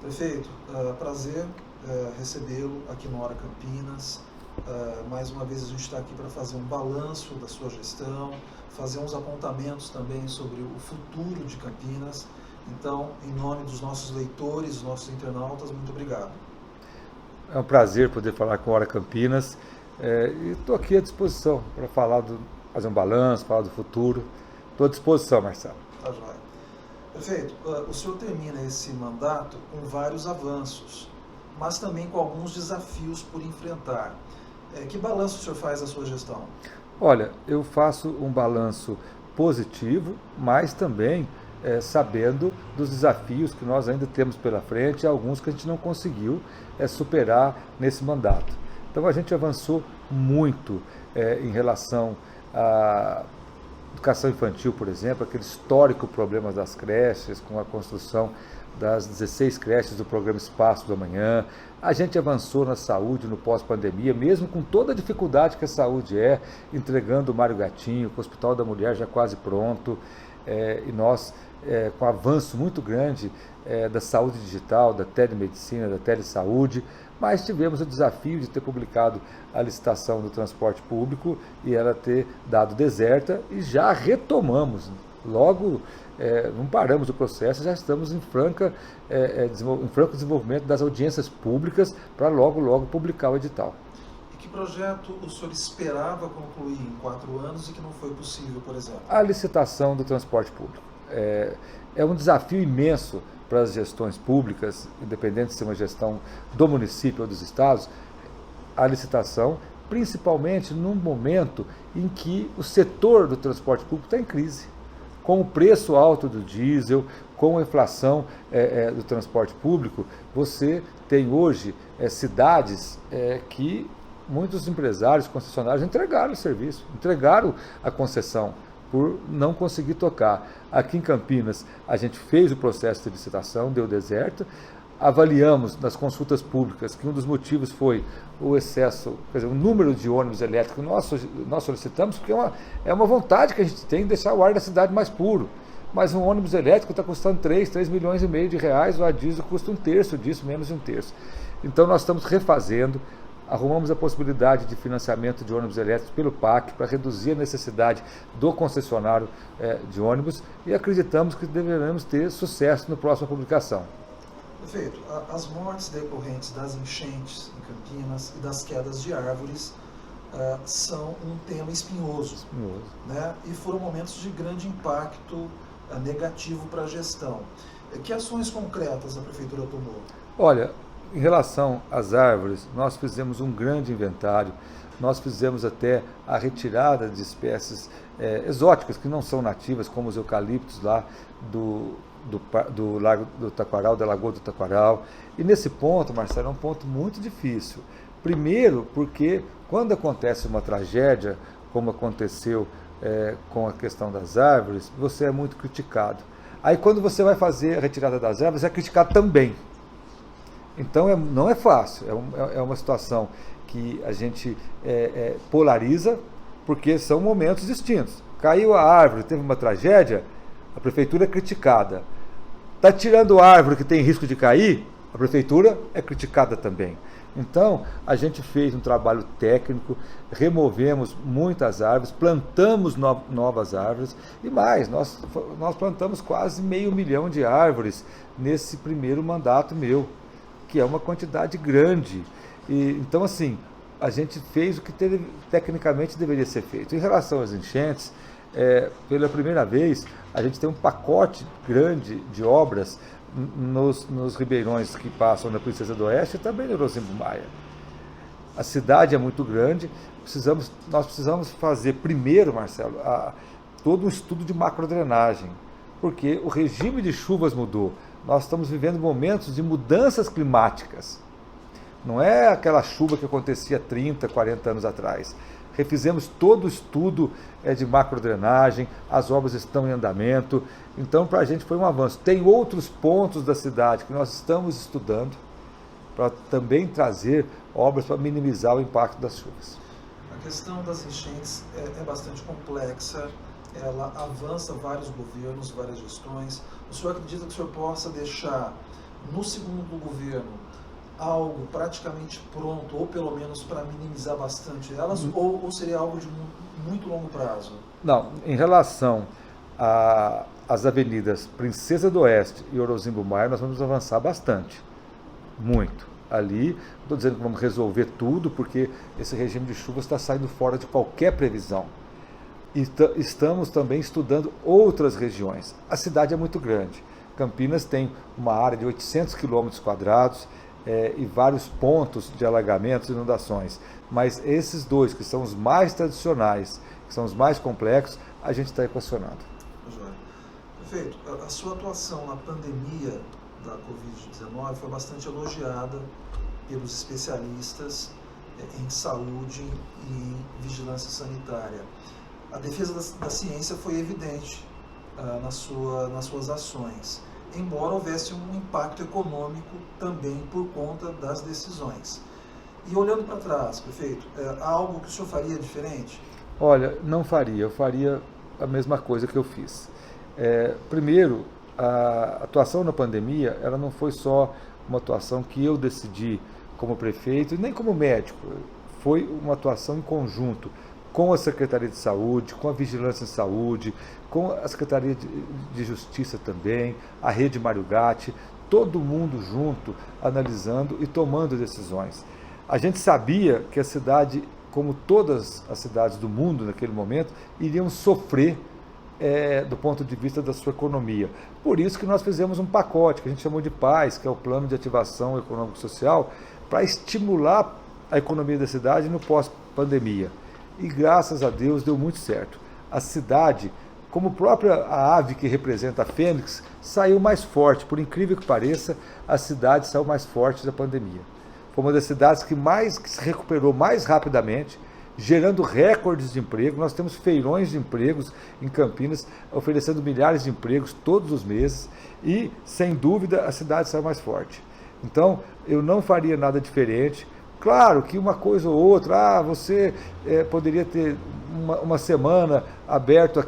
Prefeito, prazer recebê-lo aqui no Hora Campinas. Mais uma vez a gente está aqui para fazer um balanço da sua gestão, fazer uns apontamentos também sobre o futuro de Campinas. Então, em nome dos nossos leitores, dos nossos internautas, muito obrigado. É um prazer poder falar com a Hora Campinas e estou aqui à disposição para fazer um balanço, falar do futuro. Estou à disposição, Marcelo. Tá joia. Prefeito, o senhor termina esse mandato com vários avanços, mas também com alguns desafios por enfrentar. Que balanço o senhor faz da sua gestão? Olha, eu faço um balanço positivo, mas também sabendo dos desafios que nós ainda temos pela frente e alguns que a gente não conseguiu superar nesse mandato. Então a gente avançou muito em relação à educação infantil, por exemplo, aquele histórico problema das creches, com a construção das 16 creches do programa Espaço do Amanhã. A gente avançou na saúde no pós-pandemia, mesmo com toda a dificuldade que a saúde entregando o Mário Gatinho, com o Hospital da Mulher já quase pronto, e nós, com um avanço muito grande da saúde digital, da telemedicina, da telesaúde, mas tivemos o desafio de ter publicado a licitação do transporte público e ela ter dado deserta, e já retomamos, logo não paramos o processo, já estamos em franco desenvolvimento das audiências públicas para logo publicar o edital. E que projeto o senhor esperava concluir em 4 anos e que não foi possível, por exemplo? A licitação do transporte público. É um desafio imenso para as gestões públicas, independente de ser uma gestão do município ou dos estados, a licitação, principalmente num momento em que o setor do transporte público está em crise. Com o preço alto do diesel, com a inflação do transporte público, você tem hoje cidades que muitos empresários, concessionários entregaram o serviço, entregaram a concessão por não conseguir tocar. Aqui em Campinas, a gente fez o processo de licitação, deu deserto, avaliamos nas consultas públicas que um dos motivos foi o excesso, quer dizer, o número de ônibus elétricos nós solicitamos, porque é uma vontade que a gente tem de deixar o ar da cidade mais puro. Mas um ônibus elétrico está custando 3 milhões e meio de reais, o a diesel custa 1/3 disso, menos de 1/3. Então nós estamos refazendo, arrumamos a possibilidade de financiamento de ônibus elétricos pelo PAC para reduzir a necessidade do concessionário de ônibus e acreditamos que deveremos ter sucesso na próxima publicação. Prefeito, as mortes decorrentes das enchentes em Campinas e das quedas de árvores são um tema espinhoso. Né? E foram momentos de grande impacto negativo para a gestão. Que ações concretas a Prefeitura tomou? Olha, em relação às árvores, nós fizemos um grande inventário, nós fizemos até a retirada de espécies exóticas que não são nativas, como os eucaliptos lá do Lago do Taquaral, da Lagoa do Taquaral. E nesse ponto, Marcelo, é um ponto muito difícil. Primeiro, porque quando acontece uma tragédia, como aconteceu com a questão das árvores, você é muito criticado. Aí quando você vai fazer a retirada das árvores, é criticado também. Então não é fácil, é uma situação que a gente polariza, porque são momentos distintos. Caiu a árvore, teve uma tragédia, a prefeitura é criticada. Está tirando a árvore que tem risco de cair, a prefeitura é criticada também. Então, a gente fez um trabalho técnico, removemos muitas árvores, plantamos novas árvores e mais, nós plantamos quase 500 mil de árvores nesse primeiro mandato meu, que é uma quantidade grande. Então, assim, a gente fez o que tecnicamente deveria ser feito. Em relação às enchentes, pela primeira vez, a gente tem um pacote grande de obras nos ribeirões que passam na Princesa do Oeste e também no Rosimbo Maia. A cidade é muito grande, nós precisamos fazer primeiro, Marcelo, todo um estudo de macrodrenagem, porque o regime de chuvas mudou. Nós estamos vivendo momentos de mudanças climáticas. Não é aquela chuva que acontecia 30, 40 anos atrás. Refizemos todo o estudo de macrodrenagem, as obras estão em andamento, então para a gente foi um avanço. Tem outros pontos da cidade que nós estamos estudando para também trazer obras para minimizar o impacto das chuvas. A questão das enchentes é bastante complexa, ela avança vários governos, várias gestões. O senhor acredita que o senhor possa deixar no segundo governo, algo praticamente pronto, ou pelo menos para minimizar bastante elas, ou seria algo de muito longo prazo? Não, em relação às avenidas Princesa do Oeste e Orozimbo Maia, nós vamos avançar bastante, muito. Ali, não estou dizendo que vamos resolver tudo, porque esse regime de chuvas está saindo fora de qualquer previsão. E estamos também estudando outras regiões. A cidade é muito grande. Campinas tem uma área de 800 quilômetros quadrados e vários pontos de alagamentos e inundações. Mas esses dois, que são os mais tradicionais, que são os mais complexos, a gente está equacionado. Joia. Perfeito. A sua atuação na pandemia da Covid-19 foi bastante elogiada pelos especialistas em saúde e vigilância sanitária. A defesa da ciência foi evidente nas suas ações, embora houvesse um impacto econômico também por conta das decisões. E olhando para trás, prefeito, há algo que o senhor faria diferente? Olha, não faria, eu faria a mesma coisa que eu fiz. Primeiro, a atuação na pandemia, ela não foi só uma atuação que eu decidi como prefeito, nem como médico, foi uma atuação em conjunto com a Secretaria de Saúde, com a Vigilância em Saúde, com a Secretaria de Justiça também, a Rede Mário Gatti, todo mundo junto, analisando e tomando decisões. A gente sabia que a cidade, como todas as cidades do mundo naquele momento, iriam sofrer do ponto de vista da sua economia. Por isso que nós fizemos um pacote, que a gente chamou de PAS, que é o Plano de Ativação Econômico-Social, para estimular a economia da cidade no pós-pandemia. E graças a Deus deu muito certo. A cidade, como a própria ave que representa a Fênix, saiu mais forte. Por incrível que pareça, a cidade saiu mais forte da pandemia. Foi uma das cidades que se recuperou mais rapidamente, gerando recordes de emprego. Nós temos feirões de empregos em Campinas, oferecendo milhares de empregos todos os meses e, sem dúvida, a cidade saiu mais forte. Então, eu não faria nada diferente. Claro que uma coisa ou outra, você poderia ter uma semana aberto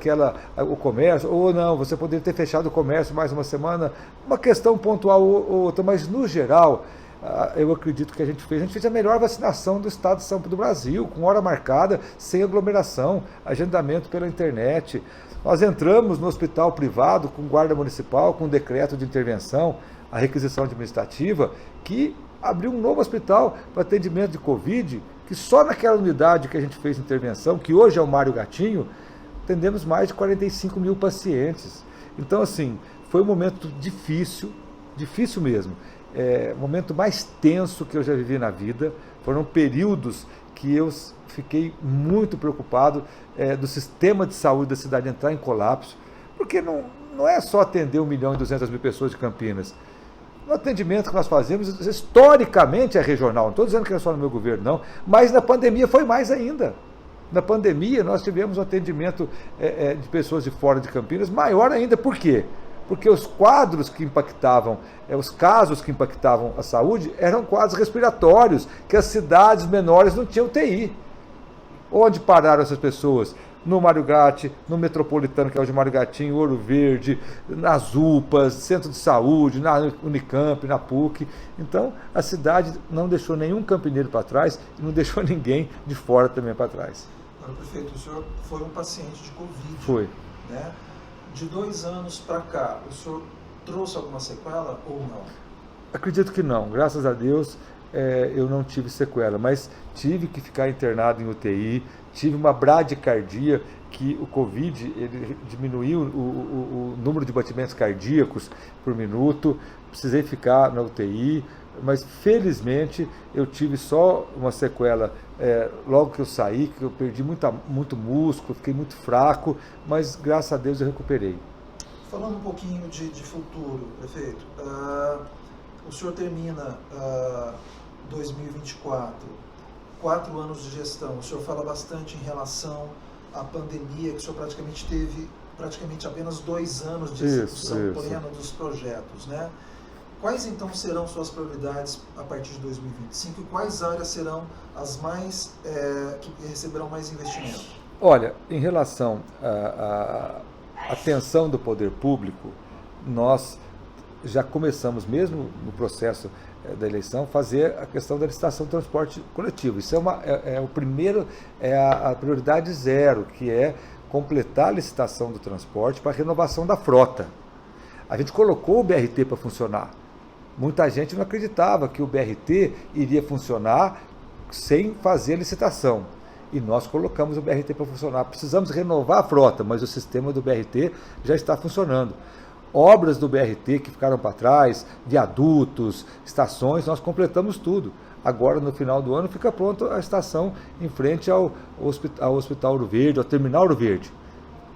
o comércio, ou não, você poderia ter fechado o comércio mais uma semana, uma questão pontual ou outra, mas no geral, eu acredito que a gente fez a melhor vacinação do estado de São Paulo do Brasil, com hora marcada, sem aglomeração, agendamento pela internet. Nós entramos no hospital privado com guarda municipal, com decreto de intervenção, a requisição administrativa, que abriu um novo hospital para atendimento de Covid, que só naquela unidade que a gente fez intervenção, que hoje é o Mário Gatinho, atendemos mais de 45 mil pacientes. Então, assim, foi um momento difícil mesmo. O momento mais tenso que eu já vivi na vida. Foram períodos que eu fiquei muito preocupado do sistema de saúde da cidade entrar em colapso, porque não é só atender 1.200.000 pessoas de Campinas. O atendimento que nós fazemos, historicamente, é regional. Não estou dizendo que é só no meu governo, não. Mas na pandemia foi mais ainda. Na pandemia, nós tivemos um atendimento de pessoas de fora de Campinas maior ainda. Por quê? Porque os quadros que impactavam, os casos que impactavam a saúde, eram quadros respiratórios, que as cidades menores não tinham UTI. Onde pararam essas pessoas? No Mário Gatti, no Metropolitano, que é o de Mário Gatinho, Ouro Verde, nas UPAs, Centro de Saúde, na Unicamp, na PUC. Então, a cidade não deixou nenhum campineiro para trás e não deixou ninguém de fora também para trás. Agora, prefeito, o senhor foi um paciente de Covid. Foi. Né? De 2 anos para cá, o senhor trouxe alguma sequela ou não? Acredito que não. Graças a Deus, eu não tive sequela, mas tive que ficar internado em UTI, tive uma bradicardia, que o Covid ele diminuiu o número de batimentos cardíacos por minuto, precisei ficar na UTI, mas felizmente eu tive só uma sequela logo que eu saí, que eu perdi muito músculo, fiquei muito fraco, mas graças a Deus eu recuperei. Falando um pouquinho de futuro, prefeito, o senhor termina 2024, 4 anos de gestão, o senhor fala bastante em relação à pandemia, que o senhor praticamente teve apenas 2 anos de execução plena dos projetos, né? Quais então serão suas prioridades a partir de 2025 e quais áreas serão as mais que receberão mais investimento? Olha, em relação à atenção do poder público, nós já começamos, mesmo no processo da eleição, fazer a questão da licitação do transporte coletivo. Isso é o primeiro, a prioridade zero, que é completar a licitação do transporte para a renovação da frota. A gente colocou o BRT para funcionar. Muita gente não acreditava que o BRT iria funcionar sem fazer a licitação. E nós colocamos o BRT para funcionar. Precisamos renovar a frota, mas o sistema do BRT já está funcionando. Obras do BRT que ficaram para trás, viadutos, estações, nós completamos tudo. Agora, no final do ano, fica pronta a estação em frente ao Hospital Ouro Verde, ao Terminal Ouro Verde.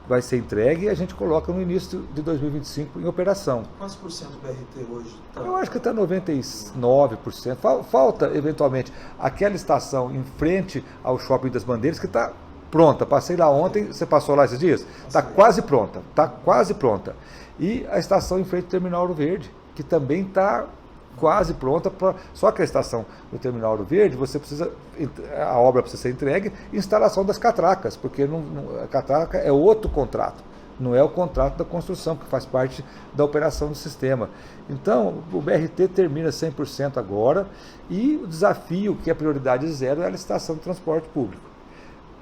Vai ser entregue e a gente coloca no início de 2025 em operação. Quantos por cento do BRT hoje? Eu acho que está 99%. Falta, eventualmente, aquela estação em frente ao Shopping das Bandeiras que está pronta. Passei lá ontem, você passou lá esses dias? Está quase pronta, está quase pronta. E a estação em frente ao Terminal Ouro Verde, que também está quase pronta. Só que a estação do Terminal Ouro Verde, a obra precisa ser entregue, instalação das catracas, porque a catraca é outro contrato, não é o contrato da construção, que faz parte da operação do sistema. Então, o BRT termina 100% agora, e o desafio, que é prioridade zero, é a licitação do transporte público.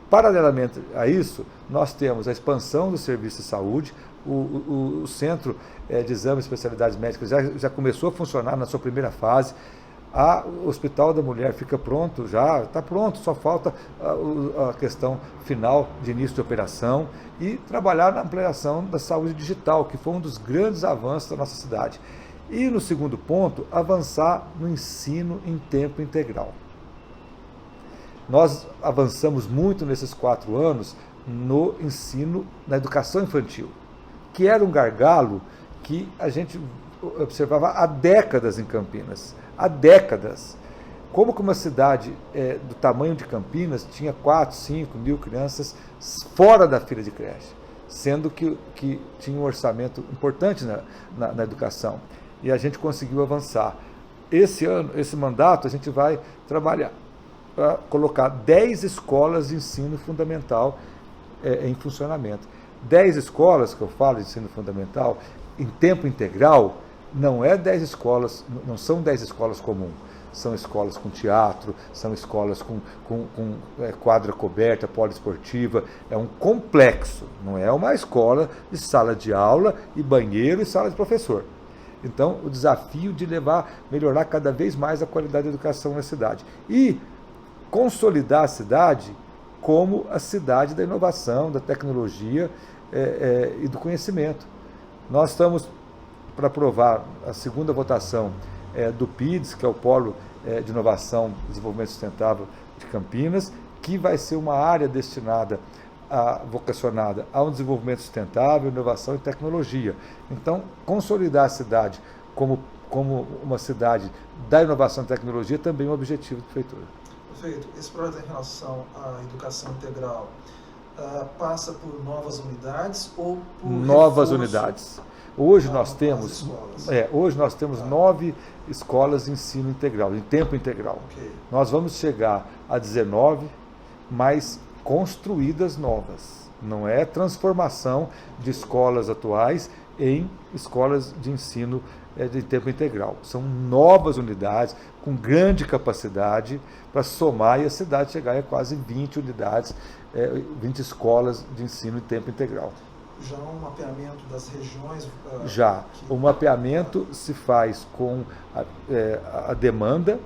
Paralelamente a isso, nós temos a expansão do serviço de saúde. O Centro de Exames e Especialidades Médicas já começou a funcionar na sua primeira fase. O Hospital da Mulher fica pronto já, está pronto, só falta a questão final de início de operação e trabalhar na ampliação da saúde digital, que foi um dos grandes avanços da nossa cidade. E no segundo ponto, avançar no ensino em tempo integral. Nós avançamos muito nesses 4 anos no ensino, na educação infantil, que era um gargalo que a gente observava há décadas em Campinas. Há décadas. Como que uma cidade do tamanho de Campinas tinha 4, 5 mil crianças fora da fila de creche, sendo que tinha um orçamento importante na educação. E a gente conseguiu avançar. Esse ano, esse mandato, a gente vai trabalhar para colocar 10 escolas de ensino fundamental em funcionamento. 10 escolas, que eu falo de ensino fundamental, em tempo integral, não são 10 escolas comuns. São escolas com teatro, são escolas com quadra coberta, poliesportiva. É um complexo, não é uma escola de sala de aula e banheiro e sala de professor. Então, o desafio de melhorar cada vez mais a qualidade da educação na cidade. E consolidar a cidade como a cidade da inovação, da tecnologia e do conhecimento. Nós estamos para aprovar a segunda votação do PIDS, que é o Polo de Inovação e Desenvolvimento Sustentável de Campinas, que vai ser uma área vocacionada ao desenvolvimento sustentável, inovação e tecnologia. Então, consolidar a cidade como uma cidade da inovação e tecnologia também é um objetivo da Prefeitura. Perfeito. Esse projeto em relação à educação integral passa por novas unidades ou por novas reforço? Unidades. Hoje nós temos 9 escolas de ensino integral, em tempo integral. Okay. Nós vamos chegar a 19, mas construídas novas. Não é transformação de escolas atuais em escolas de ensino de tempo integral. São novas unidades com grande capacidade para somar e a cidade chegar a quase 20 unidades, 20 escolas de ensino em tempo integral. Já um mapeamento das regiões? Já. O mapeamento se faz com a demanda,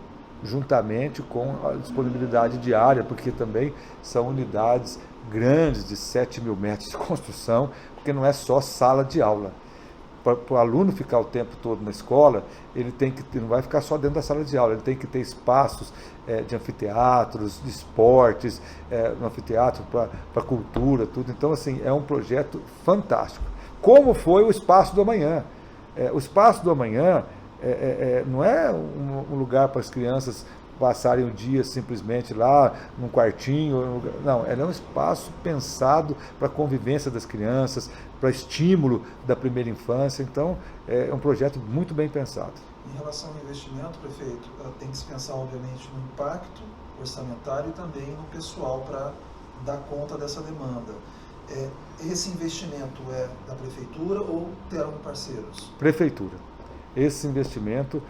juntamente com a disponibilidade de área, porque também são unidades grandes, de 7 mil metros de construção, porque não é só sala de aula. Para o aluno ficar o tempo todo na escola, ele não vai ficar só dentro da sala de aula, ele tem que ter espaços de anfiteatros, de esportes, no anfiteatro para cultura, tudo. Então, assim, é um projeto fantástico. Como foi o Espaço do Amanhã? O Espaço do Amanhã não é um lugar para as crianças passarem o dia simplesmente lá num quartinho, não, ela é um espaço pensado para a convivência das crianças, para estímulo da primeira infância, então é um projeto muito bem pensado. Em relação ao investimento, prefeito, tem que se pensar obviamente no impacto orçamentário e também no pessoal para dar conta dessa demanda. Esse investimento é da prefeitura ou terão parceiros? Prefeitura. Esse investimento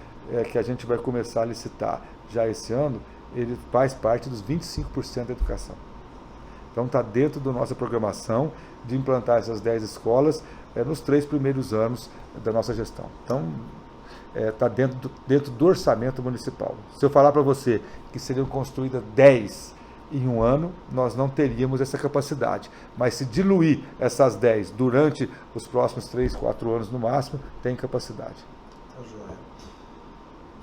que a gente vai começar a licitar já esse ano, ele faz parte dos 25% da educação. Então está dentro da nossa programação de implantar essas 10 escolas nos 3 primeiros anos da nossa gestão. Então está dentro do orçamento municipal. Se eu falar para você que seriam construídas 10 em um ano, nós não teríamos essa capacidade. Mas se diluir essas 10 durante os próximos 3, 4 anos no máximo, tem capacidade. Tá joia.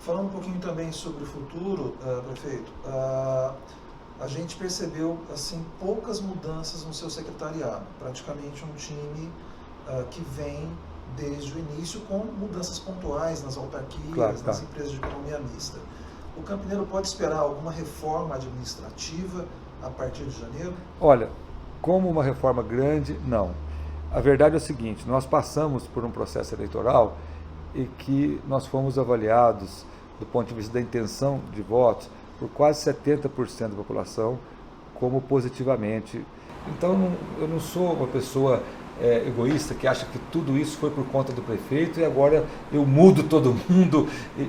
Falando um pouquinho também sobre o futuro, prefeito, a gente percebeu assim poucas mudanças no seu secretariado. Praticamente um time que vem desde o início com mudanças pontuais nas autarquias, claro. Nas empresas de economia mista. O Campineiro pode esperar alguma reforma administrativa a partir de janeiro? Olha, como uma reforma grande, não. A verdade é o seguinte, nós passamos por um processo eleitoral e que nós fomos avaliados, do ponto de vista da intenção de votos, por quase 70% da população como positivamente. Então, eu não sou uma pessoa egoísta que acha que tudo isso foi por conta do prefeito e agora eu mudo todo mundo.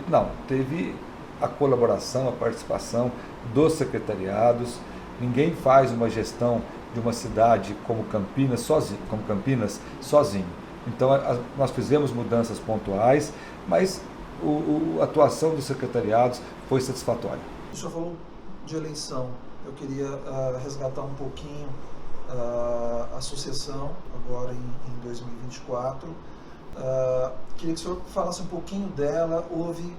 Não, teve a colaboração, a participação dos secretariados. Ninguém faz uma gestão de uma cidade como Campinas sozinho. Então nós fizemos mudanças pontuais, mas a atuação dos secretariados foi satisfatória. O senhor falou de eleição. Eu queria resgatar um pouquinho a sucessão agora em 2024. Queria que o senhor falasse um pouquinho dela. Houve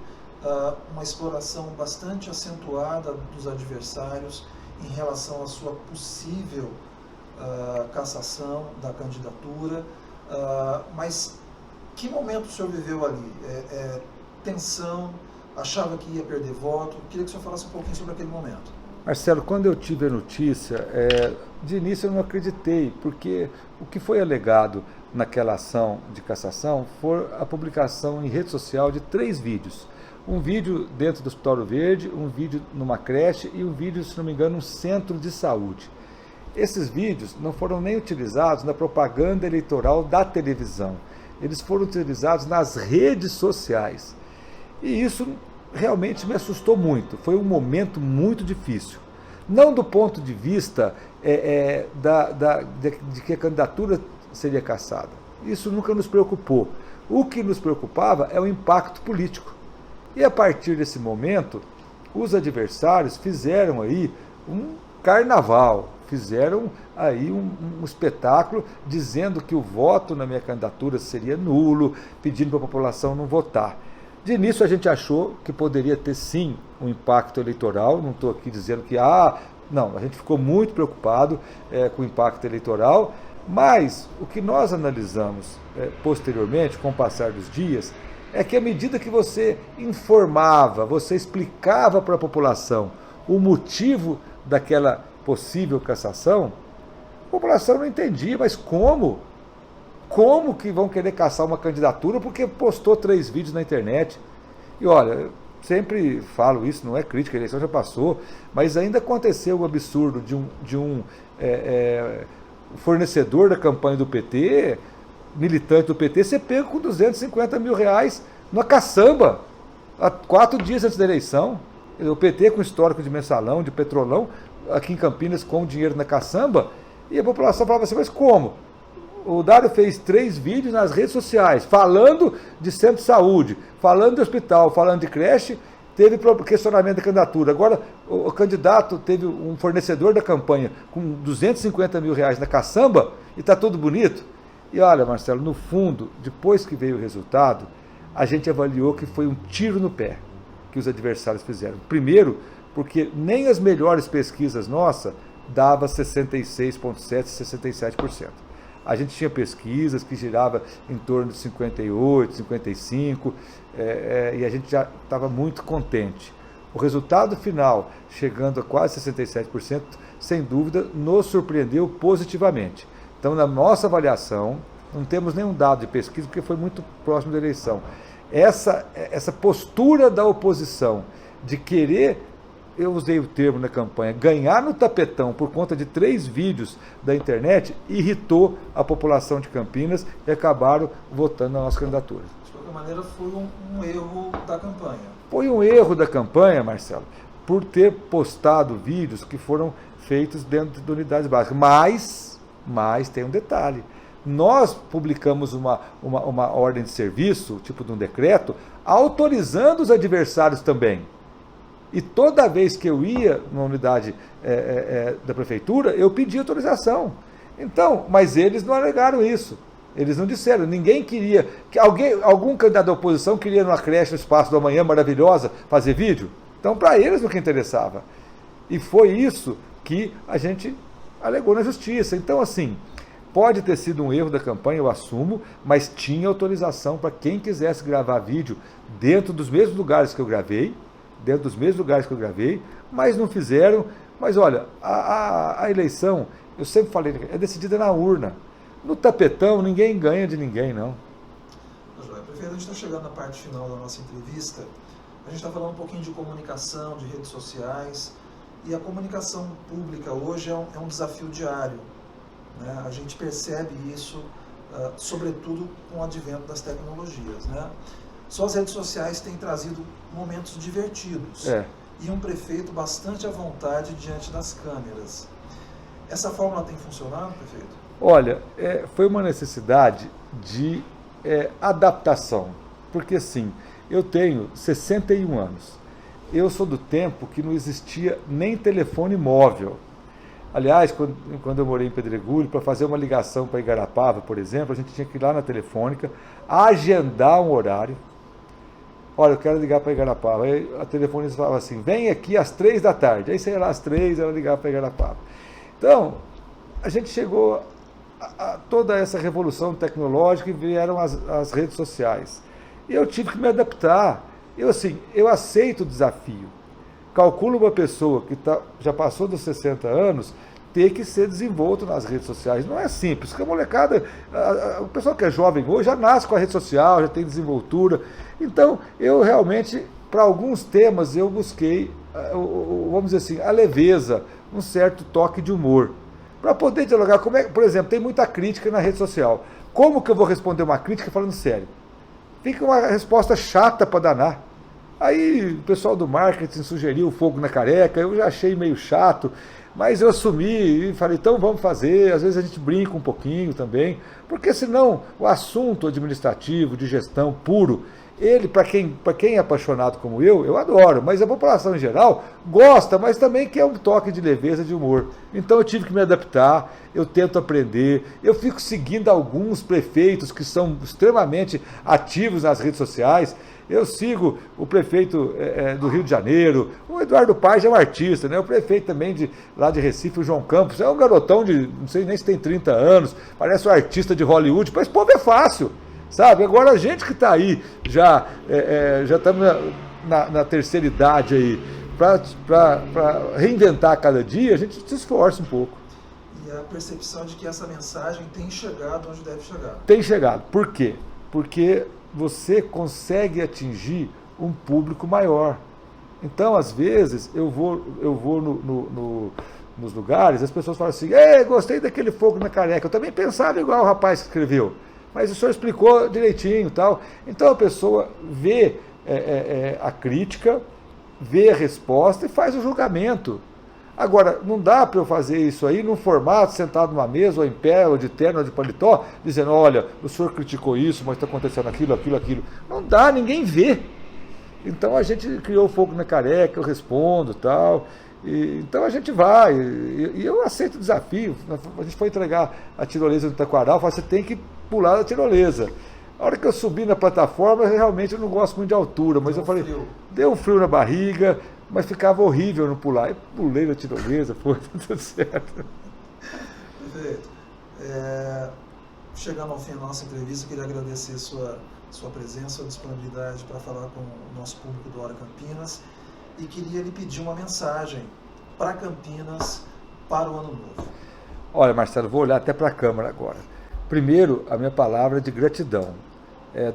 uma exploração bastante acentuada dos adversários em relação à sua possível cassação da candidatura, mas que momento o senhor viveu ali? Tensão? Achava que ia perder voto? Queria que o senhor falasse um pouquinho sobre aquele momento. Marcelo, quando eu tive a notícia, de início eu não acreditei, porque o que foi alegado naquela ação de cassação foi a publicação em rede social de 3 vídeos. Um vídeo dentro do Hospital Ouro Verde, um vídeo numa creche e um vídeo, se não me engano, num centro de saúde. Esses vídeos não foram nem utilizados na propaganda eleitoral da televisão. Eles foram utilizados nas redes sociais. E isso realmente me assustou muito. Foi um momento muito difícil. Não do ponto de vista de que a candidatura seria cassada. Isso nunca nos preocupou. O que nos preocupava é o impacto político. E a partir desse momento, os adversários fizeram aí um carnaval, fizeram aí um espetáculo dizendo que o voto na minha candidatura seria nulo, pedindo para a população não votar. De início a gente achou que poderia ter sim um impacto eleitoral, não estou aqui dizendo que não, a gente ficou muito preocupado com o impacto eleitoral, mas o que nós analisamos posteriormente, com o passar dos dias, é que à medida que você informava, você explicava para a população o motivo daquela possível cassação, a população não entendia, mas como? Como que vão querer cassar uma candidatura porque postou 3 vídeos na internet? E olha, eu sempre falo isso, não é crítica, a eleição já passou, mas ainda aconteceu o absurdo de um fornecedor da campanha do PT, militante do PT, ser pego com 250 mil reais numa caçamba, há 4 dias antes da eleição. O PT com histórico de mensalão, de petrolão, aqui em Campinas com dinheiro na caçamba, e a população falava assim, mas como? O Dário fez 3 vídeos nas redes sociais, falando de centro de saúde, falando de hospital, falando de creche, teve questionamento da candidatura. Agora, o candidato teve um fornecedor da campanha com 250 mil reais na caçamba e está tudo bonito. E olha, Marcelo, no fundo, depois que veio o resultado, a gente avaliou que foi um tiro no pé que os adversários fizeram. Primeiro, porque nem as melhores pesquisas nossas dava 66,7%, 67%. A gente tinha pesquisas que giravam em torno de 58%, 55%, e a gente já estava muito contente. O resultado final, chegando a quase 67%, sem dúvida, nos surpreendeu positivamente. Então, na nossa avaliação, não temos nenhum dado de pesquisa, porque foi muito próximo da eleição. Essa postura da oposição de querer, eu usei o termo na campanha, ganhar no tapetão por conta de 3 vídeos da internet, irritou a população de Campinas e acabaram votando na nossa candidatura. qualquer maneira, foi um erro da campanha. Foi um erro da campanha, Marcelo, por ter postado vídeos que foram feitos dentro de unidades básicas. Mas tem um detalhe. Nós publicamos uma ordem de serviço, tipo de um decreto, autorizando os adversários também. E toda vez que eu ia numa unidade da prefeitura, eu pedi autorização. Então, mas eles não alegaram isso. Eles não disseram, ninguém queria, algum candidato da oposição queria numa creche no Espaço do Amanhã maravilhosa fazer vídeo? Então, para eles não que interessava. E foi isso que a gente alegou na justiça. Então, assim, pode ter sido um erro da campanha, eu assumo, mas tinha autorização para quem quisesse gravar vídeo dentro dos mesmos lugares que eu gravei, mas não fizeram. Mas olha, a eleição, eu sempre falei, é decidida na urna. No tapetão, ninguém ganha de ninguém, não. Prefeito, a gente está chegando na parte final da nossa entrevista. A gente está falando um pouquinho de comunicação, de redes sociais. E a comunicação pública hoje é um desafio diário, né? A gente percebe isso, sobretudo com o advento das tecnologias, né? Só as redes sociais têm trazido momentos divertidos. E um prefeito bastante à vontade diante das câmeras. Essa fórmula tem funcionado, prefeito? Olha, foi uma necessidade de adaptação, porque assim, eu tenho 61 anos, eu sou do tempo que não existia nem telefone móvel. Aliás, quando eu morei em Pedregulho, para fazer uma ligação para Igarapava, por exemplo, a gente tinha que ir lá na telefônica, agendar um horário. Olha, eu quero ligar para Igarapava. Aí a telefonista falava assim, vem aqui às 3 da tarde. Aí você ia lá às 3, ela ligava para Igarapava. Então, a gente chegou a toda essa revolução tecnológica e vieram as redes sociais. E eu tive que me adaptar. Eu aceito o desafio. Calculo uma pessoa que já passou dos 60 anos ter que ser desenvolto nas redes sociais. Não é simples, porque a molecada, o pessoal que é jovem hoje já nasce com a rede social, já tem desenvoltura. Então, eu realmente, para alguns temas, eu busquei, vamos dizer assim, a leveza, um certo toque de humor. Para poder dialogar, por exemplo, tem muita crítica na rede social. Como que eu vou responder uma crítica falando sério? Fica uma resposta chata para danar. Aí o pessoal do marketing sugeriu o fogo na careca, eu já achei meio chato, mas eu assumi e falei, então vamos fazer. Às vezes a gente brinca um pouquinho também, porque senão o assunto administrativo, de gestão puro, ele, para quem é apaixonado como eu adoro, mas a população em geral gosta, mas também quer um toque de leveza, de humor. Então eu tive que me adaptar, eu tento aprender, eu fico seguindo alguns prefeitos que são extremamente ativos nas redes sociais. Eu sigo o prefeito do Rio de Janeiro, o Eduardo Paes é um artista, né? O prefeito também lá de Recife, o João Campos, é um garotão de, não sei nem se tem 30 anos, parece um artista de Hollywood, mas esse povo é fácil, sabe? Agora a gente que está aí, já estamos na terceira idade aí, para reinventar cada dia, a gente se esforça um pouco. E a percepção de que essa mensagem tem chegado onde deve chegar. Tem chegado. Por quê? Porque você consegue atingir um público maior. Então, às vezes, eu vou nos lugares, as pessoas falam assim, gostei daquele fogo na careca. Eu também pensava igual o rapaz que escreveu, mas o senhor explicou direitinho e tal. Então, a pessoa vê a crítica, vê a resposta e faz o julgamento. Agora, não dá para eu fazer isso aí num formato, sentado numa mesa, ou em pé, ou de terno, ou de paletó, dizendo, olha, o senhor criticou isso, mas está acontecendo aquilo. Não dá, ninguém vê. Então a gente criou o fogo na careca, eu respondo e tal. Então a gente vai, e eu aceito o desafio. A gente foi entregar a tirolesa no Taquaral, eu falei, você tem que pular da tirolesa. A hora que eu subi na plataforma, realmente eu não gosto muito de altura, mas eu falei, deu um frio na barriga, mas ficava horrível não pular. Eu pulei na tirolesa, foi tudo certo. Perfeito. Chegando ao fim da nossa entrevista, eu queria agradecer sua presença, sua disponibilidade para falar com o nosso público do Hora Campinas e queria lhe pedir uma mensagem para Campinas para o ano novo. Olha, Marcelo, vou olhar até para a câmera agora. Primeiro, a minha palavra é de gratidão.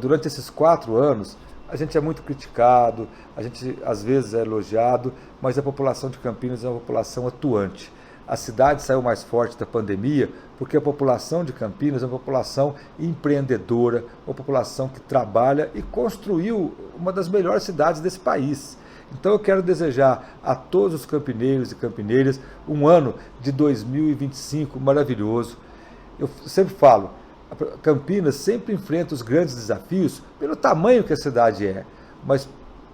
Durante esses 4 anos, a gente é muito criticado, a gente às vezes é elogiado, mas a população de Campinas é uma população atuante. A cidade saiu mais forte da pandemia porque a população de Campinas é uma população empreendedora, uma população que trabalha e construiu uma das melhores cidades desse país. Então eu quero desejar a todos os campineiros e campineiras um ano de 2025 maravilhoso. Eu sempre falo, Campinas sempre enfrenta os grandes desafios pelo tamanho que a cidade é, mas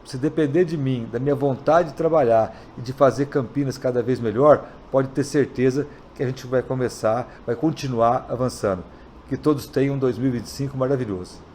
se depender de mim, da minha vontade de trabalhar e de fazer Campinas cada vez melhor, pode ter certeza que a gente vai continuar avançando. Que todos tenham um 2025 maravilhoso.